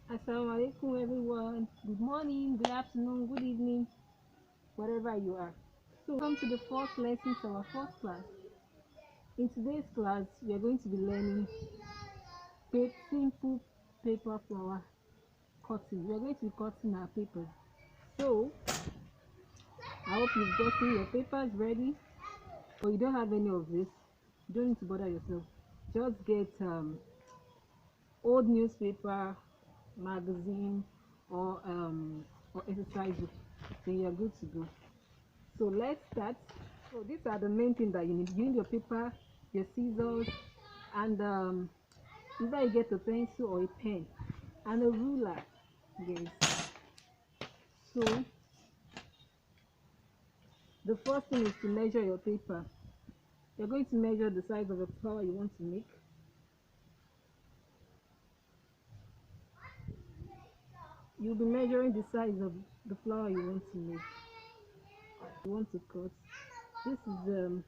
Assalamu alaikum everyone. Good morning, good afternoon, good evening, wherever you are. So welcome to the fourth lesson to our fourth class. In today's class, we are going to be learning simple paper flower cutting. We are going to be cutting our papers. So I hope you've gotten your papers ready. Or you don't have any of this, you don't need to bother yourself. Just get old newspaper, magazine, or exercise book, then you're good to go. So let's start. So these are the main things that you need. You need your paper, your scissors, and either you get a pencil or a pen and a ruler. Yes. So the first thing is to measure your paper. You're going to measure the size of the flower you want to make. You'll be measuring the size of the flower you want to make. You want to cut. This is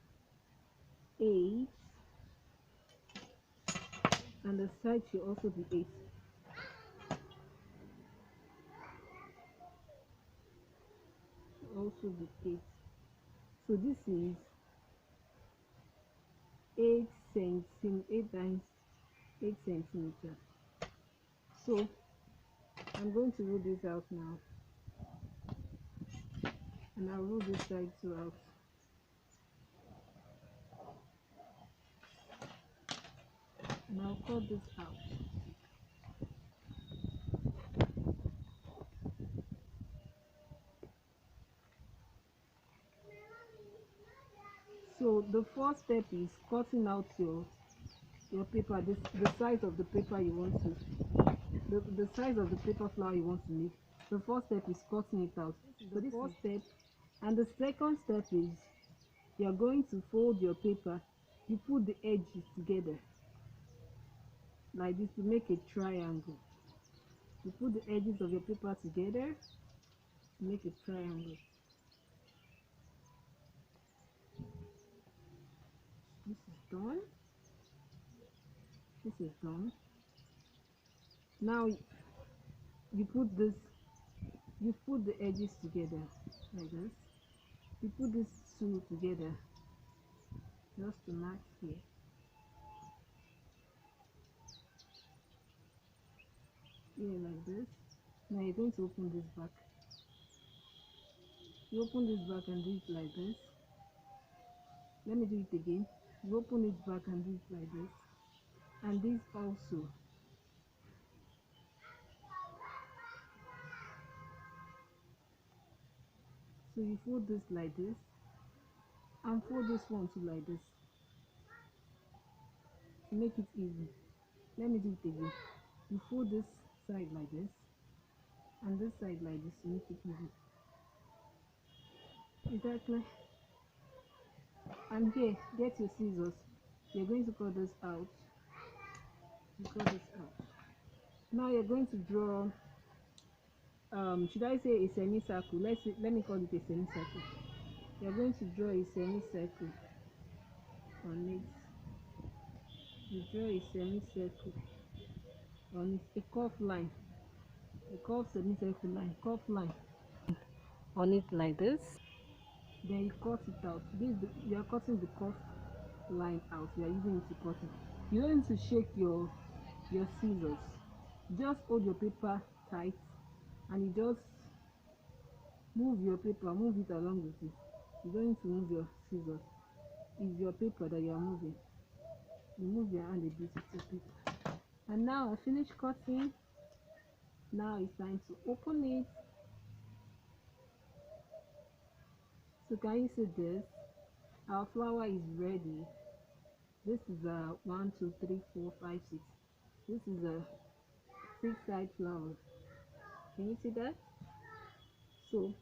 8, and the side should also be 8. Also be 8. So this is 8 times 8 centimeters. So I'm going to roll this out now, and I'll roll this side too out. And I'll cut this out. So the first step is cutting out your paper, the size of the paper you want to, the size of the paper flower you want to make. The first step is cutting it out. So this first step, and the second step is you're going to fold your paper. You put the edges together like this to make a triangle. You put the edges of your paper together to make a triangle. This is done. This is done. Now you put the edges together like this. You put these two together just to match here. Here like this. Now you're going to open this back. You open this back and do it like this. Let me do it again. You open it back and do it like this. And this also. So you fold this like this and fold this one too like this to make it easy. Let me do it again. You fold this side like this and this side like this to make it easy. Is that clear? And here, get your scissors. You're going to cut this out. You cut this out. Now you're going to draw, should I say a semicircle? Let me call it a semicircle. You're going to draw a semicircle on it. You draw a semicircle on it, a curved line, a curved semicircle line, curved line on it like this. Then you cut it out. You are cutting the curved line out. You are using it to cut it. You don't need to shake your scissors. Just hold your paper tight and you just move your paper, move it along with it. You don't need to move your scissors. It's your paper that you are moving. You move your hand a bit with your paper. And now I finished cutting. Now it's time to open it. So can you see this? Our flower is ready. This is a 1, 2, 3, 4, 5, 6. This is a 6-side flower. Can you see that? So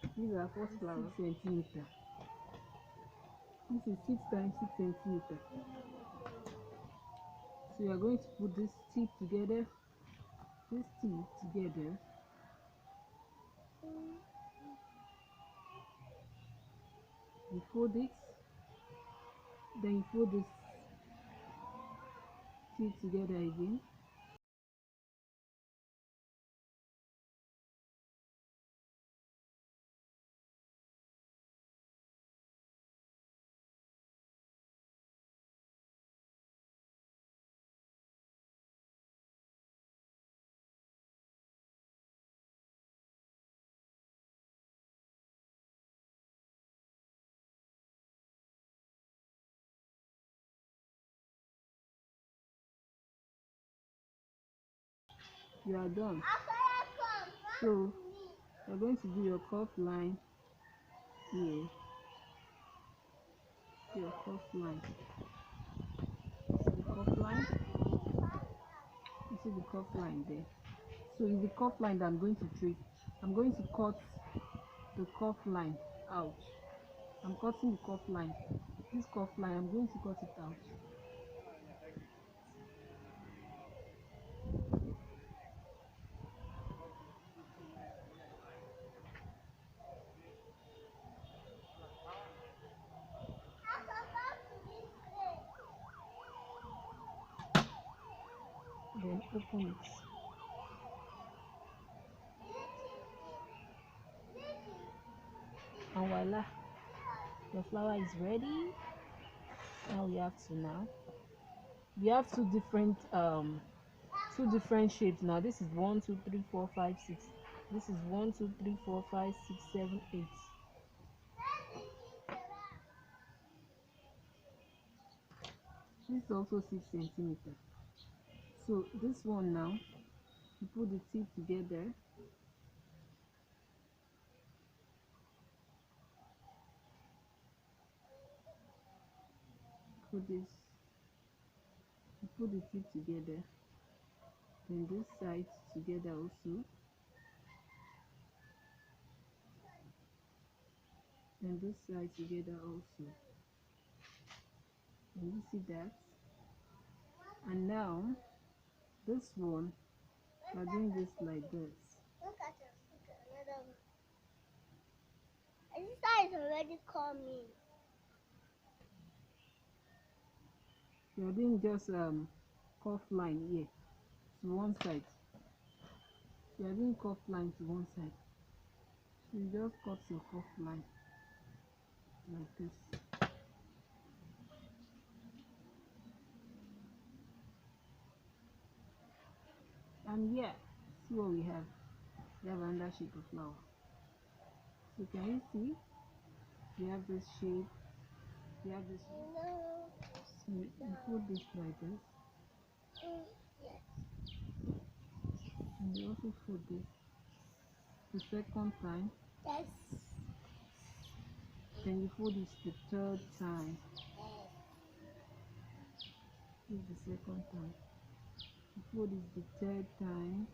this is our first flower, 6 centimeters. This is 6 times 6 centimeters. So you are going to put this tip together. You fold it, then you fold this tip together again. You are done. So you're going to do your cuff line here. Your cuff line. See the cuff line? You see the cuff line there? So it's the cuff line that I'm going to trace. I'm going to cut the cuff line out. I'm cutting the cuff line. This cuff line, I'm going to cut it out. Then open it. And voila, your flower is ready. Now we have two different shapes now. This is 1 2 3 4 5 6. This is 1 2 3 4 5 6 7 8. This is also 6 centimeters. So this one now, you put the tip together. Put the tip together. Then this side together also. And this side together also. And you see that? And now this one, we're doing this like this. Look at this. Another one. This side is already coming. You're doing just cuff line here to one side. You're doing cuff line to one side. So you just cut your cuff line like this. And yeah, see what we have. We have another shape of flower. So can you see? We have this shape. We have this. No. You put this like this. Yes. And you also put this the second time. Yes. Then you fold this the third time. This is the second time. You fold this the third time.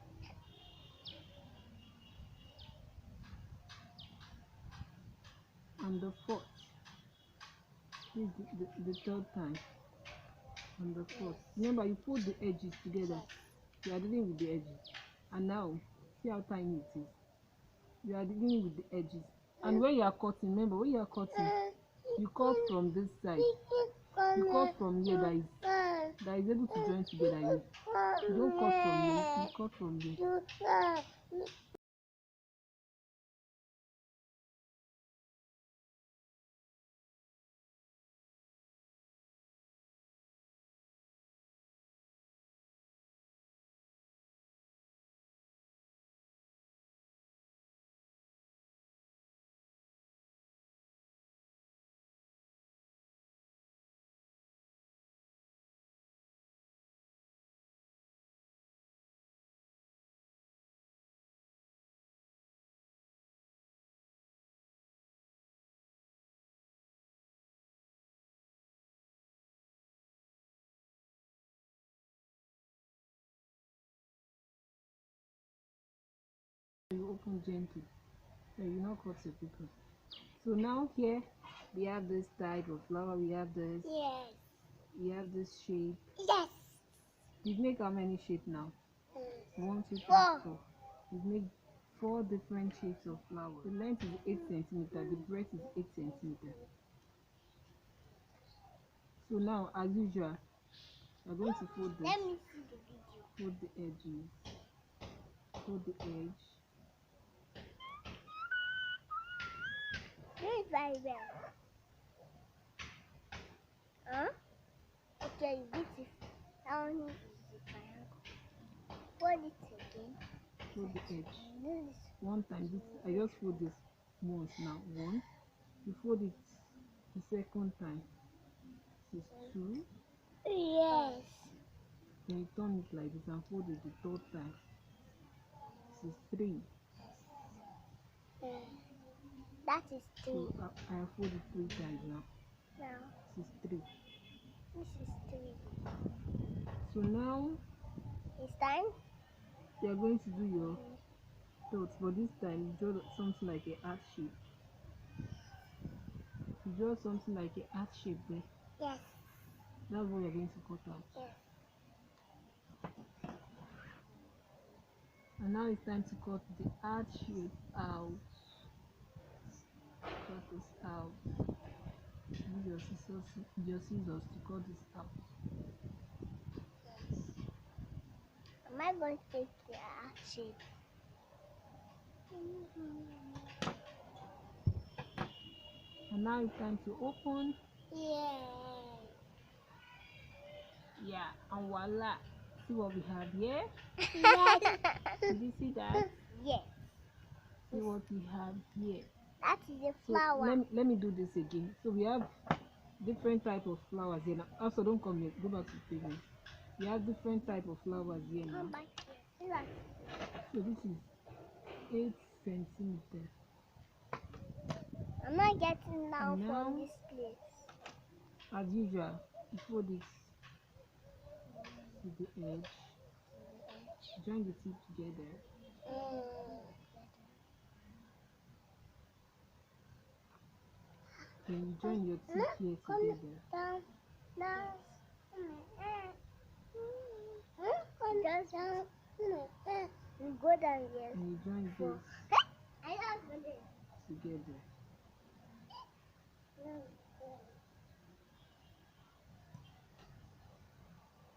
And the fourth. This is the third time. And the fourth. Remember, you fold the edges together. You are dealing with the edges. And now, see how tiny it is. You are dealing with the edges. And when you are cutting, remember, when you are cutting, you cut from this side. You cut from here that is able to join together. You don't cut from here, you cut from here. You open gently. So you not cut your paper. So now here we have this type of flower. We have this. Yes. We have this shape. Yes. We've made how many shapes now? 1 2 3 4. 4. We've made 4 different shapes of flower. The length is 8 centimeters. The breadth is 8 centimeters. So now, as usual, we're going to fold this. Let me see the video. Fold the edges. Fold the edge. Do it very well. Huh? Okay, this is how many is the triangle. Fold it again. Fold the edge. This. One time, this I just fold this once now. 1. You fold it the second time. This is 2. Yes. Then you turn it like this and fold it the third time. This is 3. That is 3. So I have folded 3 times now. Now, This is 3. this is 3. So now It's time. you are going to do your dots, but this time you draw something like a heart shape. You draw something like a heart shape there. Yes. That's what you're going to cut out. Yes. And now it's time to cut the heart shape out. Cut this out. Use your scissors to cut this out. Am I going to take the heart shape? And now it's time to open. Yeah, and voila. See what we have here? Yes. Did you see that? Yes. See what we have here. That is a So flower. let me do this again. So we have different type of flowers here now. Also, don't come here. Go back to the pavement. We have different type of flowers here now. Come back here. So this is 8 centimeters. I'm not getting down Now, from this place. as usual, you fold this to the edge. Join the tip together. Then you join your tip here together. Down, down. You go down here. And you join this together.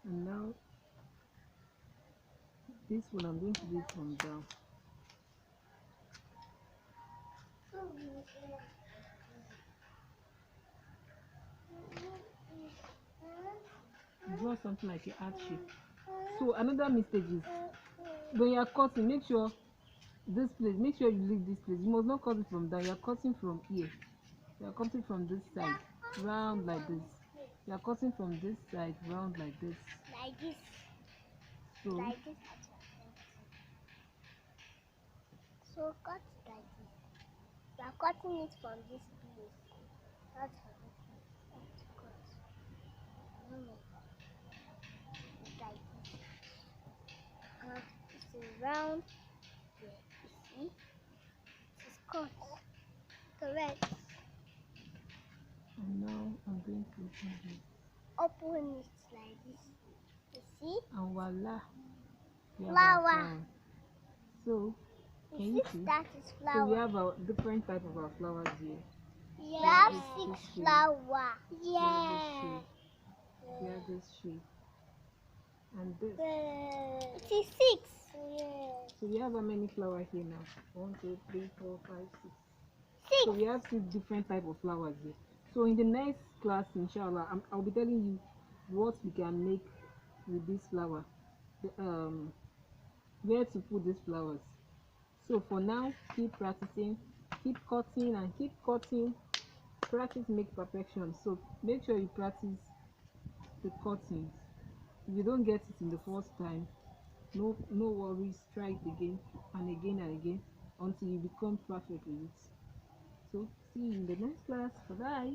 And now this one I'm going to do it from down. Draw something like a heart shape. So another mistake is when you are cutting, make sure this place, make sure you leave this place. You must not cut it from down. You are cutting from here. You are cutting from this side, round like this. You are cutting from this side, round like this. Like this. So Like this. So cut like this. You are cutting it from this place. That's how it cut. Like this. It's round. There. You see? It is cut. Correct. and now I'm going to open this. Open it like this. You see? And voila. We have our Flower. flower. So can you see? That is So we flower. have a different type of our flowers here. We have this 6 shape. flower. We have this shape. And this. It is 6. So we have how many flowers here now? 1, 2, 3, 4, 5, 6. 6. So we have 6 different type of flowers here. So in the next class, inshallah, I'll be telling you what we can make with this flower. Where to put these flowers. So for now, keep practicing, keep cutting and keep cutting. Practice make perfection. So make sure you practice the cutting. If you don't get it in the first time, no worries, try it again and again and again until you become perfect with it. So see you in the next class. Bye bye.